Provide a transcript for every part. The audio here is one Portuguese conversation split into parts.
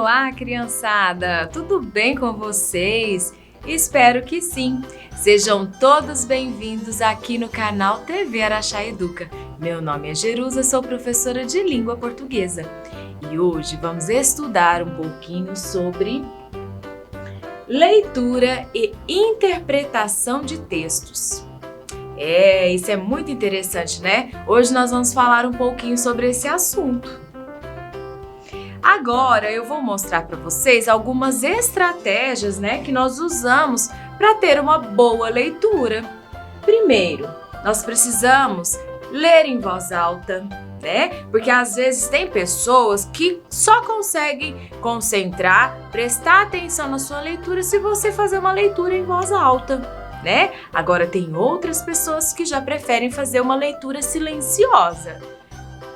Olá, criançada! Tudo bem com vocês? Espero que sim! Sejam todos bem-vindos aqui no canal TV Araxá Educa. Meu nome é Jerusa, sou professora de língua portuguesa. E hoje vamos estudar um pouquinho sobre leitura e interpretação de textos. Isso é muito interessante, né? Hoje nós vamos falar um pouquinho sobre esse assunto. Agora eu vou mostrar para vocês algumas estratégias, né, que nós usamos para ter uma boa leitura. Primeiro, nós precisamos ler em voz alta, né? Porque às vezes tem pessoas que só conseguem concentrar, prestar atenção na sua leitura se você fazer uma leitura em voz alta, né? Agora tem outras pessoas que já preferem fazer uma leitura silenciosa.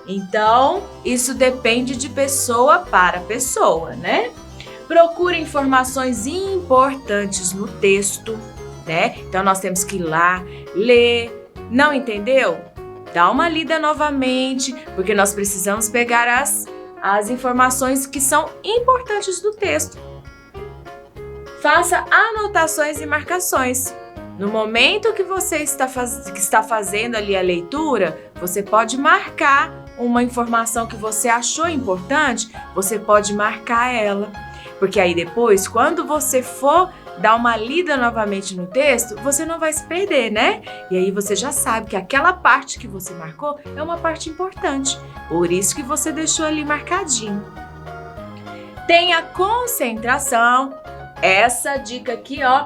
Então, isso depende de pessoa para pessoa, né? Procure informações importantes no texto, né? Então, nós temos que ir lá, ler. Não entendeu? Dá uma lida novamente, porque nós precisamos pegar as informações que são importantes do texto. Faça anotações e marcações. No momento que você está fazendo ali a leitura, você pode marcar uma informação que você achou importante, você pode marcar ela. Porque aí depois, quando você for dar uma lida novamente no texto, você não vai se perder, né? E aí você já sabe que aquela parte que você marcou é uma parte importante. Por isso que você deixou ali marcadinho. Tenha concentração. Essa dica aqui, ó,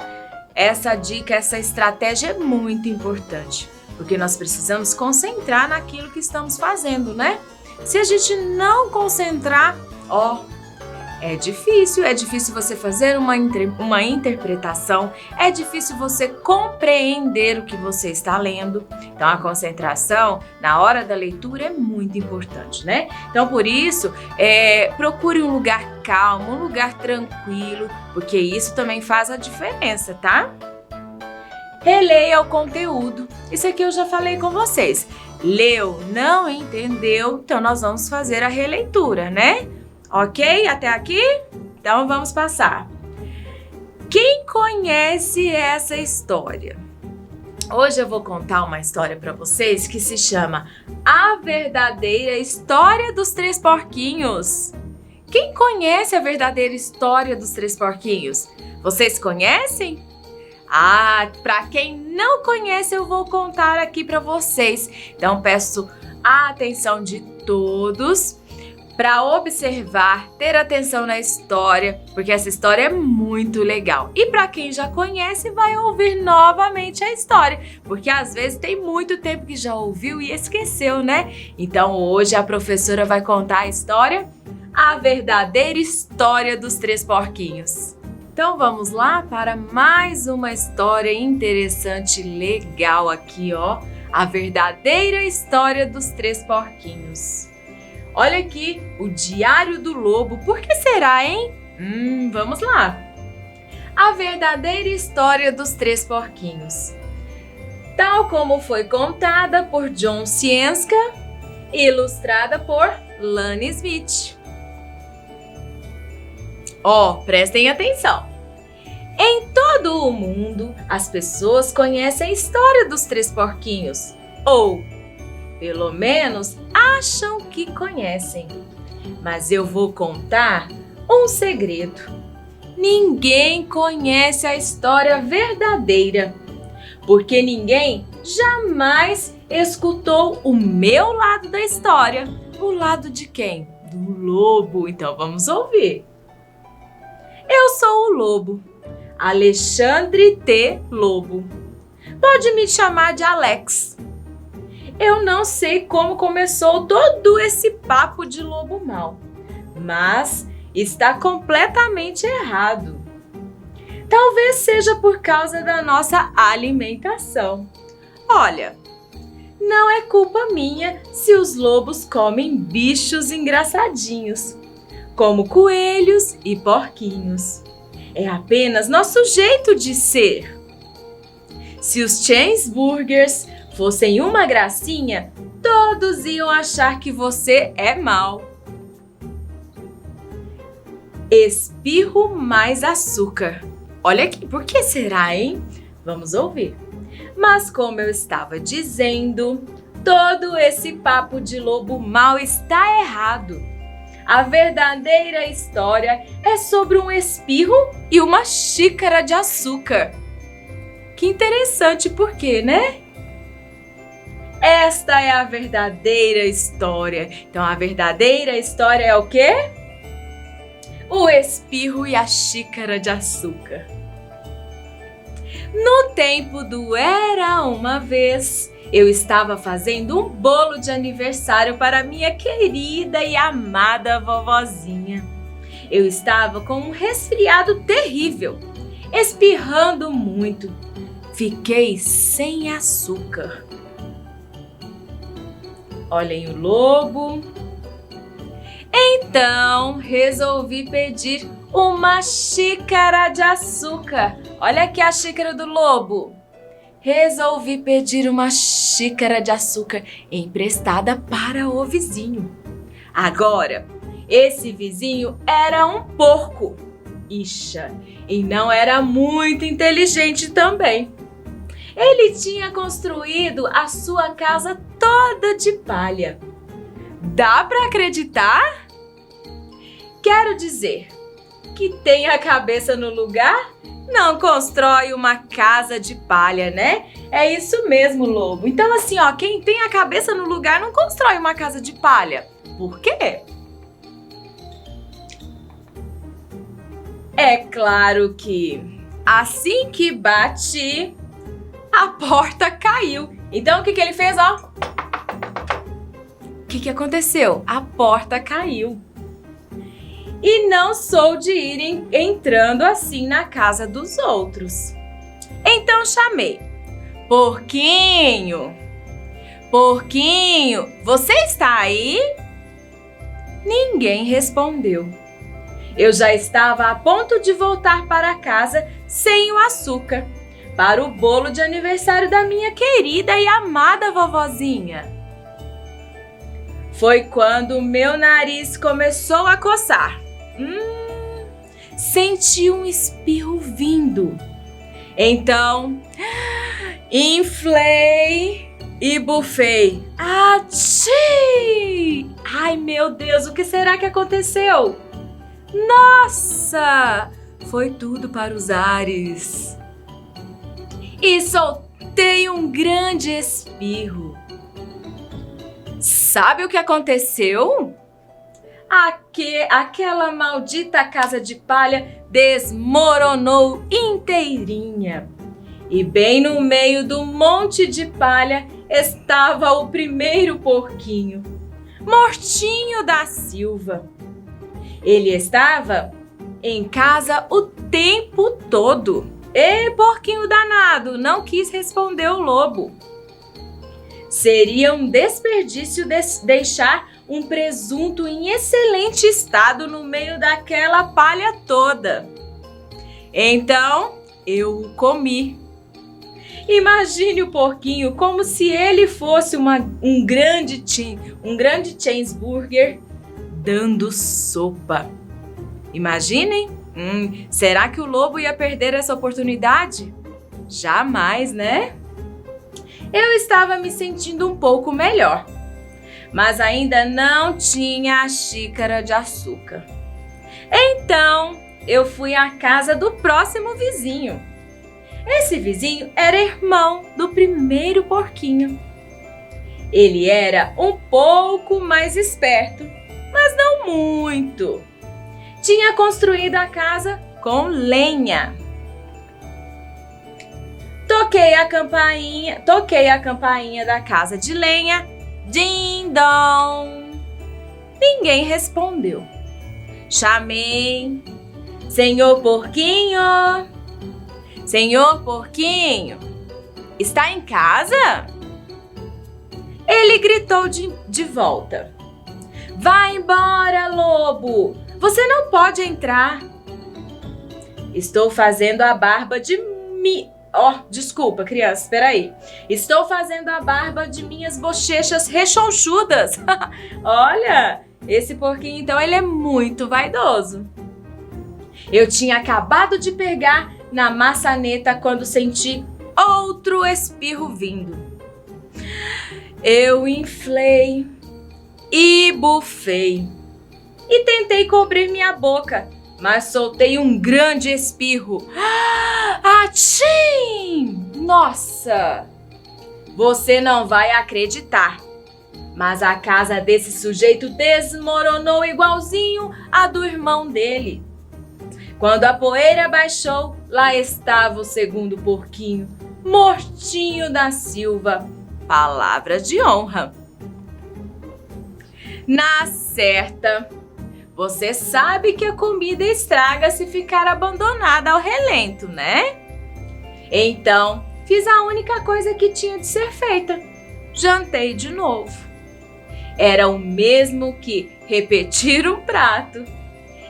essa estratégia é muito importante. Porque nós precisamos concentrar naquilo que estamos fazendo, né? Se a gente não concentrar, é difícil você fazer uma interpretação, é difícil você compreender o que você está lendo. Então, a concentração na hora da leitura é muito importante, né? Então, por isso, procure um lugar calmo, um lugar tranquilo, porque isso também faz a diferença, tá? Releia o conteúdo. Isso aqui eu já falei com vocês. Leu, não entendeu? Então, nós vamos fazer a releitura, né? Ok? Até aqui? Então, vamos passar. Quem conhece essa história? Hoje eu vou contar uma história para vocês que se chama A Verdadeira História dos Três Porquinhos. Quem conhece a verdadeira história dos Três Porquinhos? Vocês conhecem? Para quem não conhece, eu vou contar aqui para vocês. Então, peço a atenção de todos para observar, ter atenção na história, porque essa história é muito legal. E para quem já conhece, vai ouvir novamente a história, porque às vezes tem muito tempo que já ouviu e esqueceu, né? Então, hoje a professora vai contar a história, A Verdadeira História dos Três Porquinhos. Então vamos lá para mais uma história interessante e legal aqui, ó. A Verdadeira História dos Três Porquinhos. Olha aqui, o Diário do Lobo. Por que será, hein? Vamos lá. A Verdadeira História dos Três Porquinhos. Tal como foi contada por John Ciesca, ilustrada por Lani Smith. Prestem atenção. Em todo o mundo, as pessoas conhecem a história dos três porquinhos, ou, pelo menos, acham que conhecem. Mas eu vou contar um segredo. Ninguém conhece a história verdadeira, porque ninguém jamais escutou o meu lado da história. O lado de quem? Do lobo. Então vamos ouvir. Eu sou o lobo, Alexandre T. Lobo. Pode me chamar de Alex. Eu não sei como começou todo esse papo de lobo mau, mas está completamente errado. Talvez seja por causa da nossa alimentação. Olha, não é culpa minha se os lobos comem bichos engraçadinhos, como coelhos e porquinhos. É apenas nosso jeito de ser. Se os cheeseburgers fossem uma gracinha, todos iam achar que você é mau. Espirro mais açúcar. Olha aqui, por que será, hein? Vamos ouvir. Mas como eu estava dizendo, todo esse papo de lobo mau está errado. A verdadeira história é sobre um espirro e uma xícara de açúcar. Que interessante, por quê, né? Esta é a verdadeira história. Então, a verdadeira história é o quê? O espirro e a xícara de açúcar. No tempo do Era uma Vez, eu estava fazendo um bolo de aniversário para minha querida e amada vovozinha. Eu estava com um resfriado terrível, espirrando muito. Fiquei sem açúcar. Olhem o lobo. Então, resolvi pedir uma xícara de açúcar. Olha aqui a xícara do lobo. Resolvi pedir uma xícara de açúcar emprestada para o vizinho. Agora, esse vizinho era um porco. Ixa, e não era muito inteligente também. Ele tinha construído a sua casa toda de palha. Dá para acreditar? Quero dizer, que tem a cabeça no lugar, não constrói uma casa de palha, né? É isso mesmo, lobo. Então assim, ó, quem tem a cabeça no lugar não constrói uma casa de palha. Por quê? É claro que assim que bati, a porta caiu. Então o que ele fez, ó? O que aconteceu? A porta caiu. E não sou de ir entrando assim na casa dos outros. Então chamei. Porquinho, porquinho, você está aí? Ninguém respondeu. Eu já estava a ponto de voltar para casa sem o açúcar, para o bolo de aniversário da minha querida e amada vovozinha. Foi quando meu nariz começou a coçar. Senti um espirro vindo. Então, inflei e bufei. Atchii! Ai, meu Deus, o que será que aconteceu? Nossa! Foi tudo para os ares. E soltei um grande espirro. Sabe o que aconteceu? Aquela maldita casa de palha desmoronou inteirinha. E bem no meio do monte de palha estava o primeiro porquinho, Mortinho da Silva. Ele estava em casa o tempo todo. Ei, porquinho danado, não quis responder o lobo. Seria um desperdício deixar um presunto em excelente estado no meio daquela palha toda. Então, eu o comi. Imagine o porquinho como se ele fosse um grande cheeseburger dando sopa. Imaginem? Será que o lobo ia perder essa oportunidade? Jamais, né? Eu estava me sentindo um pouco melhor, mas ainda não tinha a xícara de açúcar. Então, eu fui à casa do próximo vizinho. Esse vizinho era irmão do primeiro porquinho. Ele era um pouco mais esperto, mas não muito. Tinha construído a casa com lenha. Toquei a campainha da casa de lenha. Ding dong. Ninguém respondeu. Chamei. Senhor porquinho. Senhor porquinho, está em casa? Ele gritou de volta. Vá embora, lobo. Você não pode entrar. Estou fazendo a barba de desculpa, criança, espera aí. Estou fazendo a barba de minhas bochechas rechonchudas. Olha, esse porquinho, então, ele é muito vaidoso. Eu tinha acabado de pegar na maçaneta quando senti outro espirro vindo. Eu inflei e bufei e tentei cobrir minha boca, mas soltei um grande espirro. Atchim! Nossa! Você não vai acreditar, mas a casa desse sujeito desmoronou igualzinho a do irmão dele. Quando a poeira baixou, lá estava o segundo porquinho, mortinho da Silva. Palavra de honra. Na certa, você sabe que a comida estraga se ficar abandonada ao relento, né? Então, fiz a única coisa que tinha de ser feita. Jantei de novo. Era o mesmo que repetir um prato.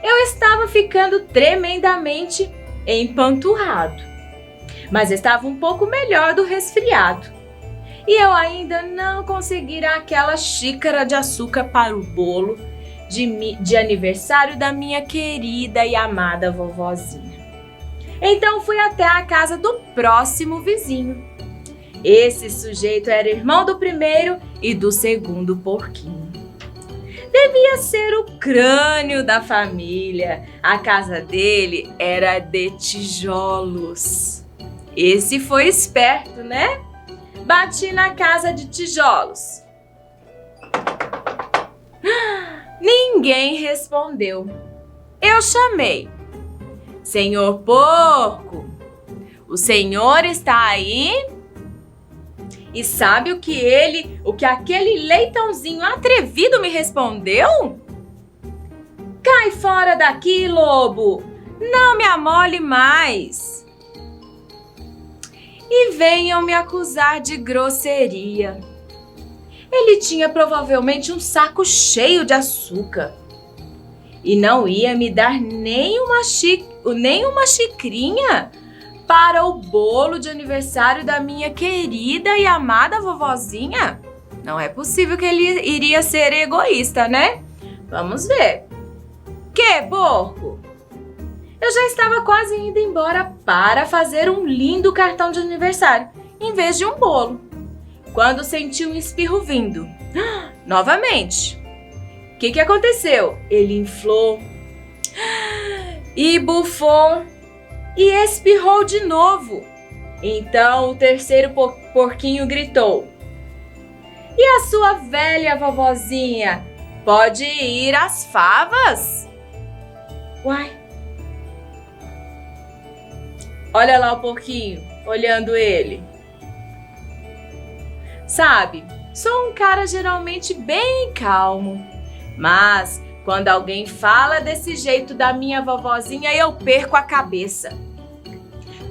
Eu estava ficando tremendamente empanturrado, mas estava um pouco melhor do resfriado. E eu ainda não conseguira aquela xícara de açúcar para o bolo de aniversário da minha querida e amada vovozinha. Então fui até a casa do próximo vizinho. Esse sujeito era irmão do primeiro e do segundo porquinho. Devia ser o crânio da família. A casa dele era de tijolos. Esse foi esperto, né? Bati na casa de tijolos. Ninguém respondeu. Eu chamei. Senhor Porco, o senhor está aí? E sabe o que aquele leitãozinho atrevido me respondeu? Cai fora daqui, lobo! Não me amole mais! E venham me acusar de grosseria. Ele tinha provavelmente um saco cheio de açúcar e não ia me dar nem uma xicrinha para o bolo de aniversário da minha querida e amada vovozinha. Não é possível que ele iria ser egoísta, né? Vamos ver. Que, porco? Eu já estava quase indo embora para fazer um lindo cartão de aniversário, em vez de um bolo, quando senti um espirro vindo. Novamente. O que aconteceu? Ele inflou e bufou e espirrou de novo. Então o terceiro porquinho gritou: E a sua velha vovozinha pode ir às favas? Uai! Olha lá o porquinho, olhando ele. Sabe, sou um cara geralmente bem calmo, mas quando alguém fala desse jeito da minha vovozinha, eu perco a cabeça.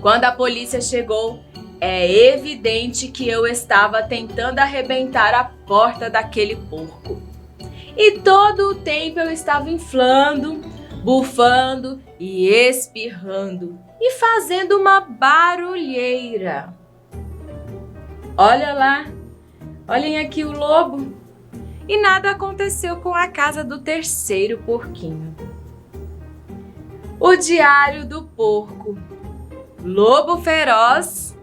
Quando a polícia chegou, é evidente que eu estava tentando arrebentar a porta daquele porco. E todo o tempo eu estava inflando, bufando e espirrando e fazendo uma barulheira. Olha lá, olhem aqui o lobo. E nada aconteceu com a casa do terceiro porquinho. O diário do porco. Lobo feroz.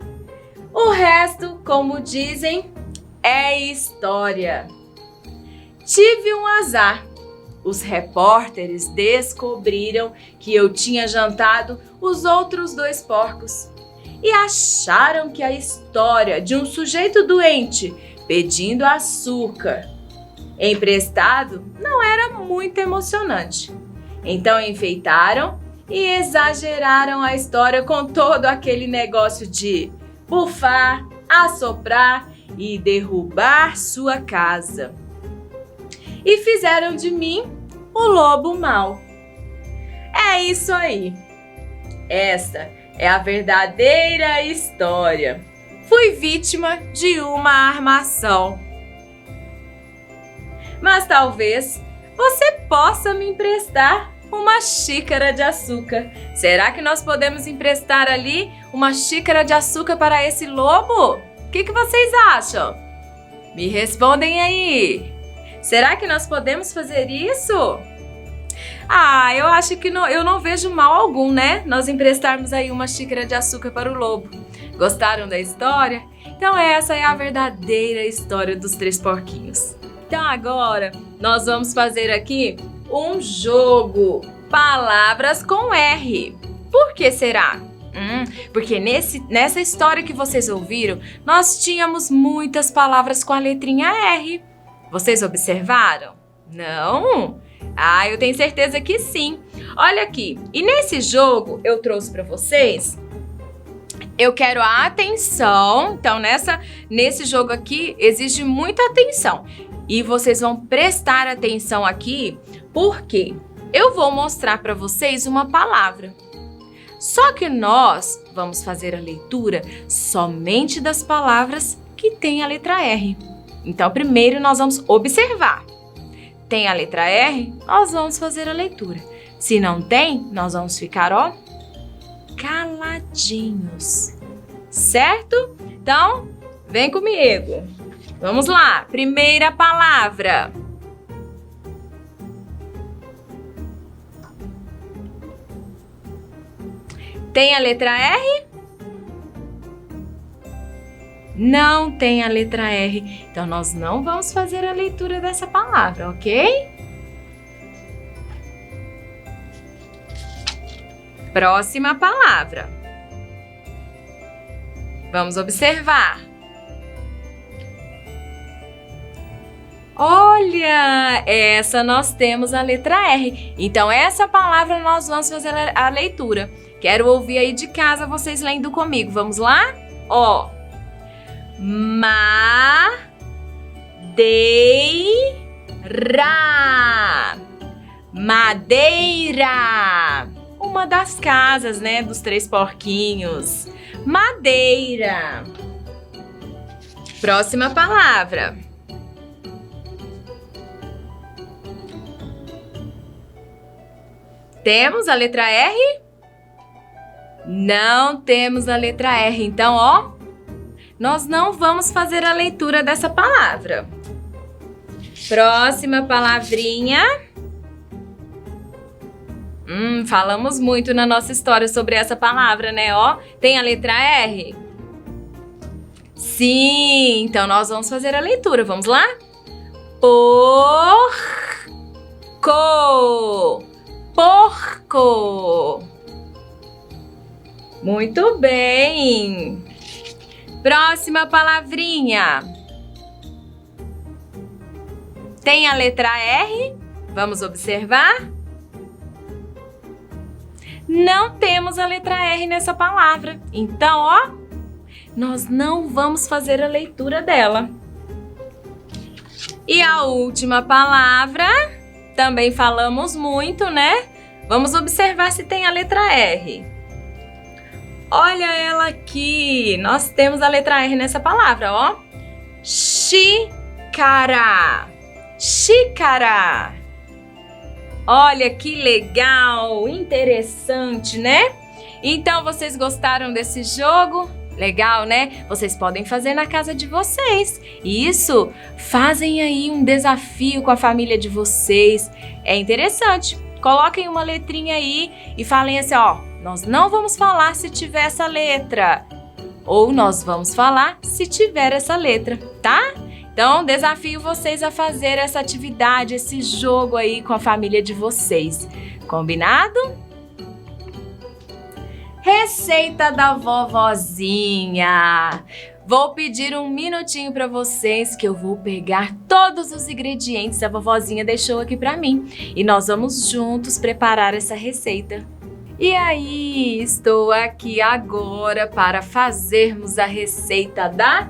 O resto, como dizem, é história. Tive um azar. Os repórteres descobriram que eu tinha jantado os outros 2 porcos e acharam que a história de um sujeito doente pedindo açúcar emprestado não era muito emocionante. Então enfeitaram e exageraram a história com todo aquele negócio de bufar, assoprar e derrubar sua casa. E fizeram de mim o lobo mau. É isso aí. Esta é a verdadeira história. Fui vítima de uma armação. Mas talvez você possa me emprestar uma xícara de açúcar. Será que nós podemos emprestar ali uma xícara de açúcar para esse lobo? O que vocês acham? Me respondem aí. Será que nós podemos fazer isso? Ah, eu acho que eu não vejo mal algum, né? Nós emprestarmos aí uma xícara de açúcar para o lobo. Gostaram da história? Então essa é a verdadeira história dos 3 porquinhos. Então agora nós vamos fazer aqui um jogo. Palavras com R. Por que será? Porque nessa história que vocês ouviram, nós tínhamos muitas palavras com a letrinha R. Vocês observaram? Não? Ah, eu tenho certeza que sim. Olha aqui, e nesse jogo eu trouxe para vocês, eu quero a atenção. Então nesse jogo aqui exige muita atenção. E vocês vão prestar atenção aqui, porque eu vou mostrar para vocês uma palavra. Só que nós vamos fazer a leitura somente das palavras que têm a letra R. Então, primeiro nós vamos observar. Tem a letra R, nós vamos fazer a leitura. Se não tem, nós vamos ficar, ó, caladinhos. Certo? Então, vem comigo. Vamos lá. Primeira palavra. Tem a letra R? Não tem a letra R. Então, nós não vamos fazer a leitura dessa palavra, ok? Próxima palavra. Vamos observar. Olha, essa nós temos a letra R. Então, essa palavra nós vamos fazer a leitura. Quero ouvir aí de casa vocês lendo comigo. Vamos lá? Ó. Madeira. Madeira. Uma das casas, né, dos 3 porquinhos. Madeira. Próxima palavra. Temos a letra R? Não temos a letra R. Então, ó, nós não vamos fazer a leitura dessa palavra. Próxima palavrinha. Falamos muito na nossa história sobre essa palavra, né? Ó, tem a letra R? Sim, então nós vamos fazer a leitura. Vamos lá? Porco. Porco. Muito bem. Próxima palavrinha. Tem a letra R? Vamos observar? Não temos a letra R nessa palavra. Então, ó, nós não vamos fazer a leitura dela. E a última palavra, também falamos muito, né? Vamos observar se tem a letra R. Olha ela aqui. Nós temos a letra R nessa palavra, ó. Xícara. Xícara. Olha que legal, interessante, né? Então, vocês gostaram desse jogo? Legal, né? Vocês podem fazer na casa de vocês. Isso, fazem aí um desafio com a família de vocês. É interessante. Coloquem uma letrinha aí e falem assim, ó, nós não vamos falar se tiver essa letra. Ou nós vamos falar se tiver essa letra, tá? Então, desafio vocês a fazer essa atividade, esse jogo aí com a família de vocês. Combinado? Receita da vovozinha. Vou pedir um minutinho para vocês que eu vou pegar todos os ingredientes que a vovozinha deixou aqui para mim. E nós vamos juntos preparar essa receita. E aí, estou aqui agora para fazermos a receita da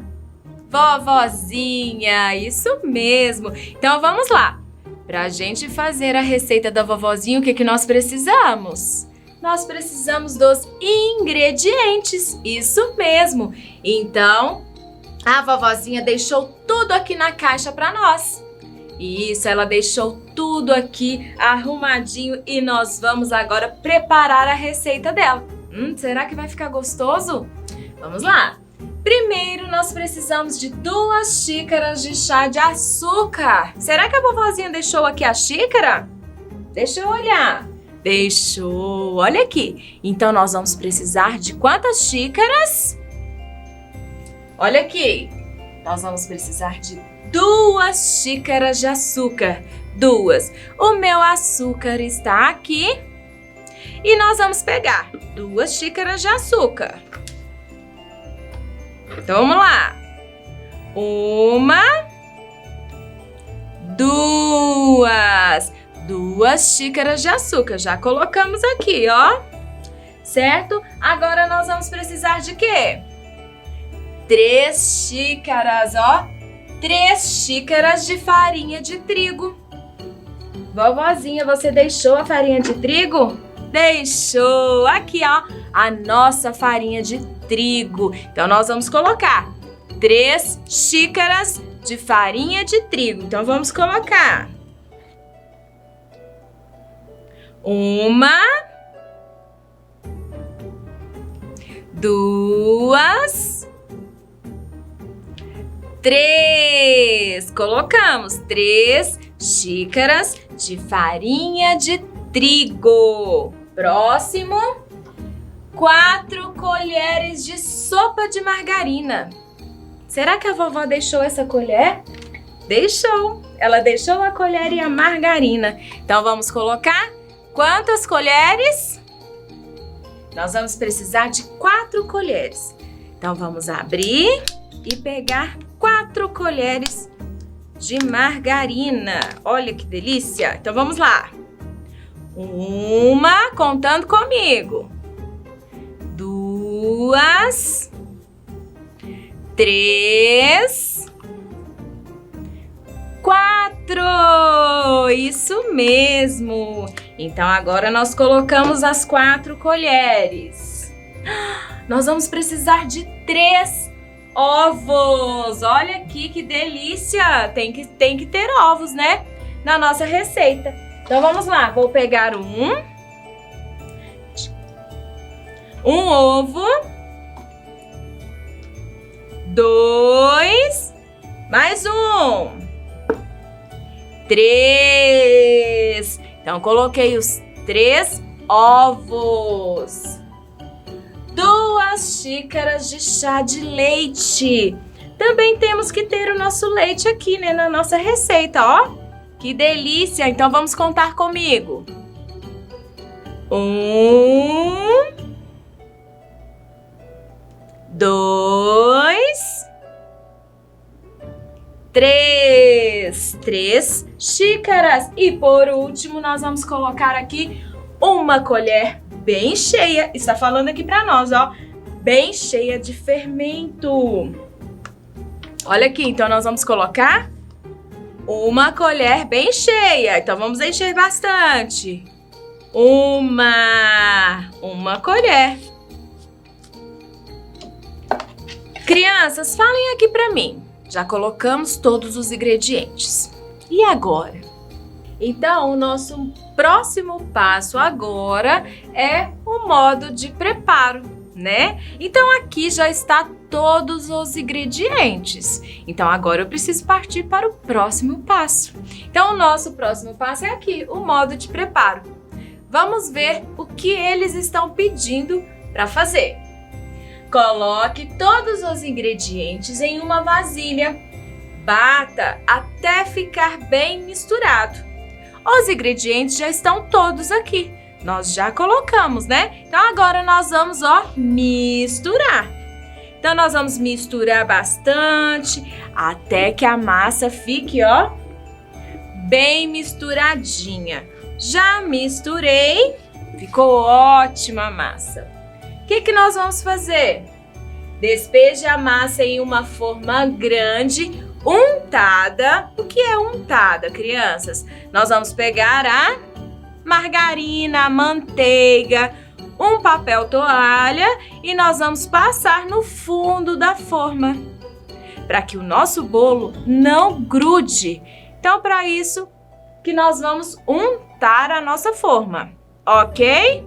vovozinha. Isso mesmo. Então, vamos lá. Para a gente fazer a receita da vovozinha, o que nós precisamos? Nós precisamos dos ingredientes, isso mesmo. Então, a vovozinha deixou tudo aqui na caixa para nós. Isso, ela deixou tudo aqui arrumadinho e nós vamos agora preparar a receita dela. Será que vai ficar gostoso? Vamos lá. Primeiro, nós precisamos de 2 xícaras de chá de açúcar. Será que a vovozinha deixou aqui a xícara? Deixa eu olhar. Deixou. Olha aqui. Então, nós vamos precisar de quantas xícaras? Olha aqui. Nós vamos precisar de 2 xícaras de açúcar. 2. O meu açúcar está aqui. E nós vamos pegar 2 xícaras de açúcar. Então, vamos lá. 1, 2. 2 xícaras de açúcar. Já colocamos aqui, ó. Certo? Agora nós vamos precisar de quê? 3 xícaras, ó. 3 xícaras de farinha de trigo. Vovozinha, você deixou a farinha de trigo? Deixou. Aqui, ó, a nossa farinha de trigo. Então, nós vamos colocar 3 xícaras de farinha de trigo. Então, vamos colocar 1, 2, 3. Colocamos 3 xícaras de farinha de trigo. Próximo, 4 colheres de sopa de margarina. Será que a vovó deixou essa colher? Deixou. Ela deixou a colher e a margarina. Então, vamos colocar quantas colheres? Nós vamos precisar de 4 colheres. Então, vamos abrir e pegar 4 colheres de margarina. Olha que delícia! Então, vamos lá. 1, contando comigo. 2, 3, 4. Isso mesmo. Então, agora nós colocamos as 4 colheres. Nós vamos precisar de 3 ovos. Olha aqui que delícia. Tem que ter ovos, né? Na nossa receita. Então, vamos lá. Vou pegar um ovo, 2, mais 3. Então, coloquei os 3 ovos. 2 xícaras de chá de leite. Também temos que ter o nosso leite aqui, né, na nossa receita, ó. Que delícia! Então, vamos contar comigo. 1, 2, 3. 3 xícaras. E por último, nós vamos colocar aqui uma colher bem cheia. Está falando aqui para nós, ó. Bem cheia de fermento. Olha aqui, então nós vamos colocar uma colher bem cheia. Então vamos encher bastante. Uma colher. Crianças, falem aqui para mim. Já colocamos todos os ingredientes. E agora? Então, o nosso próximo passo agora é o modo de preparo, né? Então, aqui já está todos os ingredientes. Então, agora eu preciso partir para o próximo passo. Então, o nosso próximo passo é aqui, o modo de preparo. Vamos ver o que eles estão pedindo para fazer. Coloque todos os ingredientes em uma vasilha. Bata até ficar bem misturado. Os ingredientes já estão todos aqui. Nós já colocamos, né? Então, agora nós vamos, ó, misturar. Então, nós vamos misturar bastante até que a massa fique, ó, bem misturadinha. Já misturei. Ficou ótima a massa. O que nós vamos fazer? Despeje a massa em uma forma grande, untada. O que é untada, crianças? Nós vamos pegar a margarina, a manteiga, um papel toalha e nós vamos passar no fundo da forma para que o nosso bolo não grude. Então, para isso que nós vamos untar a nossa forma, ok?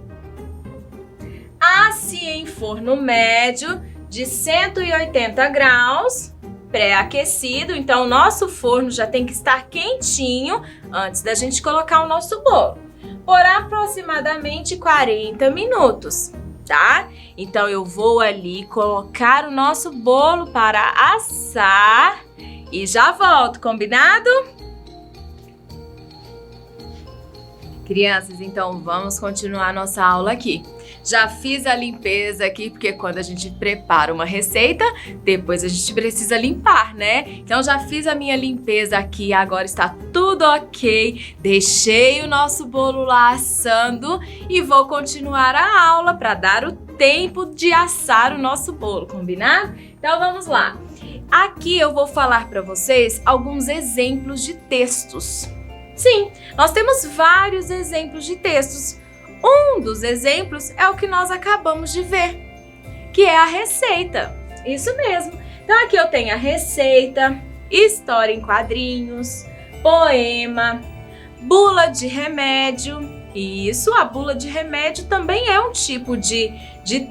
Asse em forno médio de 180 graus, pré-aquecido. Então, o nosso forno já tem que estar quentinho antes da gente colocar o nosso bolo. por aproximadamente 40 minutos, tá? Então eu vou ali colocar o nosso bolo para assar e já volto, combinado? Crianças, então vamos continuar nossa aula aqui. Já fiz a limpeza aqui, porque quando a gente prepara uma receita, depois a gente precisa limpar, né? Então já fiz a minha limpeza aqui, agora está tudo ok. Deixei o nosso bolo lá assando e vou continuar a aula para dar o tempo de assar o nosso bolo, combinado? Então vamos lá. Aqui eu vou falar para vocês alguns exemplos de textos. Sim, nós temos vários exemplos de textos. Um dos exemplos é o que nós acabamos de ver, que é a receita. Isso mesmo. Então aqui eu tenho a receita, história em quadrinhos, poema, bula de remédio. E isso, a bula de remédio também é um tipo de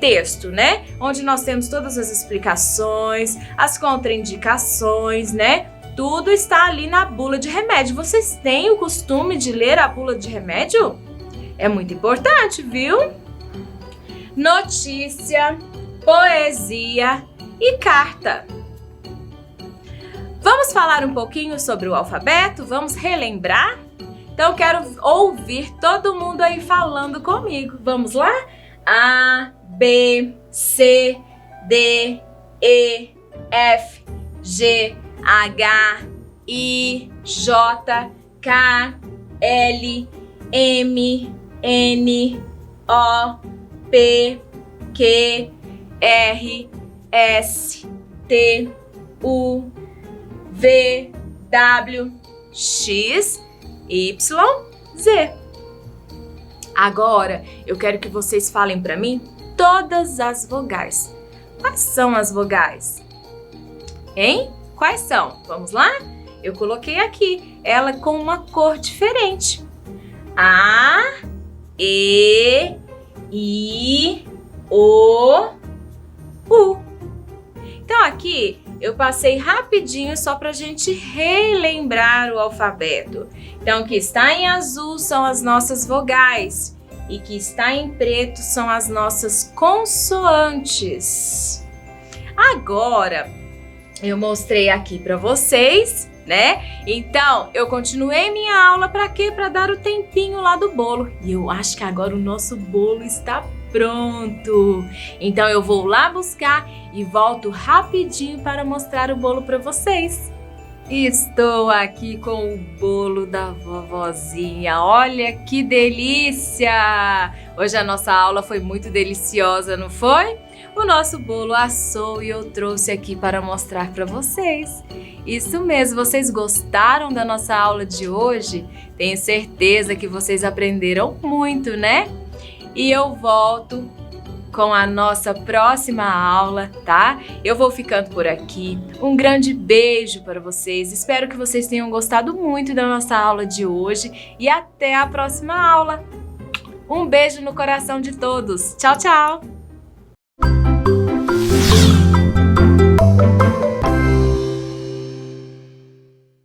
texto, né? Onde nós temos todas as explicações, as contraindicações, né? Tudo está ali na bula de remédio. Vocês têm o costume de ler a bula de remédio? É muito importante, viu? Notícia, poesia e carta. Vamos falar um pouquinho sobre o alfabeto? Vamos relembrar? Então, quero ouvir todo mundo aí falando comigo. Vamos lá? A, B, C, D, E, F, G, H, I, J, K, L, M, N, O, P, Q, R, S, T, U, V, W, X, Y, Z. Agora, eu quero que vocês falem para mim todas as vogais. Quais são as vogais? Hein? Quais são? Vamos lá? Eu coloquei aqui ela com uma cor diferente. A, E, I, O, U. Então aqui eu passei rapidinho só para a gente relembrar o alfabeto. Então o que está em azul são as nossas vogais e que está em preto são as nossas consoantes. Agora eu mostrei aqui para vocês, né? Então, eu continuei minha aula para quê? Para dar o tempinho lá do bolo. E eu acho que agora o nosso bolo está pronto. Então, eu vou lá buscar e volto rapidinho para mostrar o bolo para vocês. Estou aqui com o bolo da vovozinha. Olha que delícia! Hoje a nossa aula foi muito deliciosa, não foi? O nosso bolo assou e eu trouxe aqui para mostrar para vocês. Isso mesmo, vocês gostaram da nossa aula de hoje? Tenho certeza que vocês aprenderam muito, né? E eu volto com a nossa próxima aula, tá? Eu vou ficando por aqui. Um grande beijo para vocês. Espero que vocês tenham gostado muito da nossa aula de hoje e até a próxima aula. Um beijo no coração de todos. Tchau, tchau!